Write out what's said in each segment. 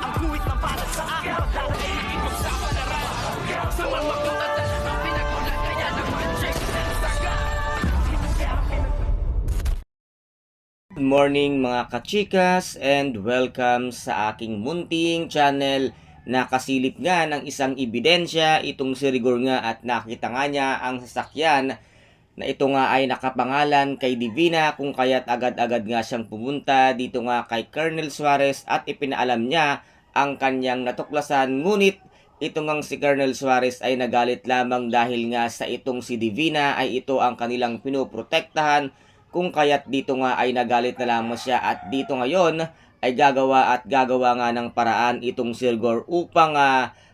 Ang guhit na para sa akin Pagdarating ipagsapalaran Sa mga katatan Ang pinagmulan kaya naman check Saga Good morning mga kachikas and welcome sa aking munting channel na kasilip nga ng isang ebidensya itong si Rigor nga at nakita nga niya ang sasakyan na ito nga ay nakapangalan kay Divina kung kaya't agad-agad nga siyang pumunta dito nga kay Colonel Suarez at ipinaalam niya ang kanyang natuklasan ngunit ito ngang si Colonel Suarez ay nagalit lamang dahil nga sa itong si Divina ay ito ang kanilang pinoprotektahan kung kaya't dito nga ay nagalit na lamang siya at dito ngayon ay gagawa nga ng paraan itong si Rigor upang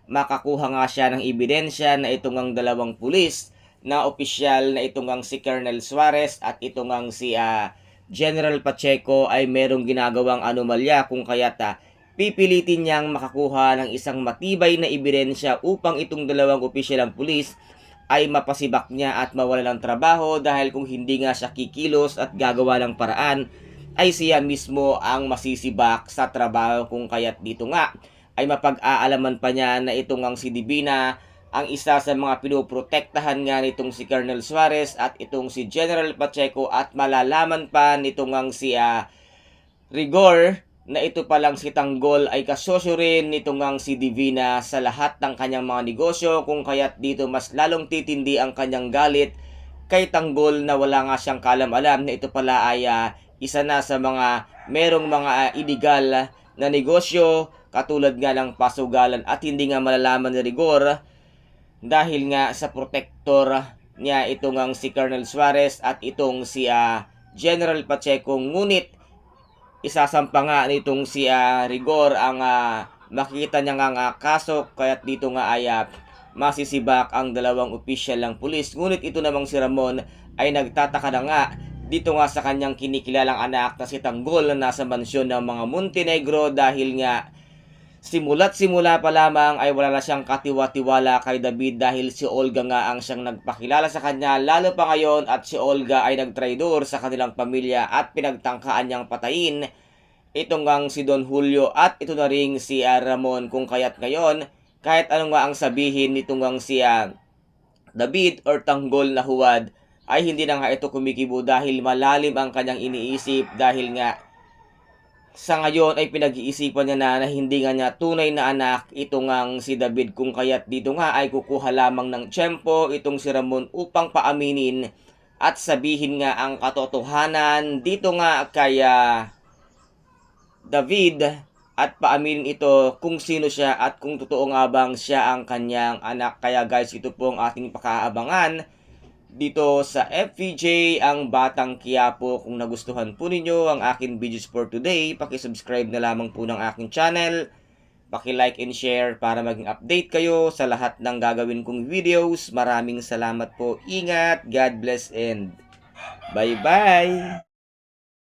makakuha nga siya ng ebidensya na itong ang dalawang pulis na opisyal na itong ang si Colonel Suarez at itong ang si General Pacheco ay merong ginagawang anomalya kung kaya't pipilitin niyang makakuha ng isang matibay na ebidensya upang itong dalawang opisyal ng pulis ay mapasibak niya at mawala ng trabaho dahil kung hindi nga siya kikilos at gagawa ng paraan ay siya mismo ang masisibak sa trabaho kung kaya't dito nga ay mapag-aalaman pa niya na itong ang si Divina ang isa sa mga pinoprotektahan nga nitong si Colonel Suarez at itong si General Pacheco at malalaman pa nitong ang si Rigor na ito palang si Tanggol ay kasosyo rin nitong ang si Divina sa lahat ng kanyang mga negosyo kung kaya't dito mas lalong titindi ang kanyang galit kay Tanggol na wala nga siyang kaalam-alam na ito pala ay isa na sa mga merong mga illegal na negosyo katulad nga ng pasugalan at hindi nga malalaman ni Rigor dahil nga sa protector niya itong ang si Colonel Suarez at itong si General Pacheco ngunit isasampa nga nitong si Rigor ang makikita niya nga kaso kaya't dito nga ay masisibak ang dalawang opisyal ng pulis. Ngunit ito namang si Ramon ay nagtataka na nga dito nga sa kanyang kinikilalang anak na si Tanggol na nasa mansyon ng mga Montenegro dahil nga simula't simula pa lamang ay wala na siyang katiwa-tiwala kay David dahil si Olga nga ang siyang nagpakilala sa kanya lalo pa ngayon at si Olga ay nagtraidor sa kanilang pamilya at pinagtangkaan niyang patayin itong ang si Don Julio at ito na ring si Ramon kung kaya't ngayon kahit ano nga ang sabihin nitong ang si David or Tanggol na huwad ay hindi na nga ito kumikibo dahil malalim ang kanyang iniisip dahil nga sa ngayon ay pinag-iisipan niya na hindi nga niya tunay na anak itong ang si David kung kaya't dito nga ay kukuha lamang ng tiyempo itong si Ramon upang paaminin at sabihin nga ang katotohanan dito nga kay David at paaminin ito kung sino siya at kung totoo nga bang siya ang kanyang anak. Kaya guys, ito po ang ating pakaabangan dito sa FVJ ang Batang Quiapo. Kung nagustuhan po ninyo ang aking videos for today, paki-subscribe na lamang po ng aking channel, paki-like and share para maging update kayo sa lahat ng gagawin kong videos. Maraming salamat po. Ingat, God bless and bye-bye!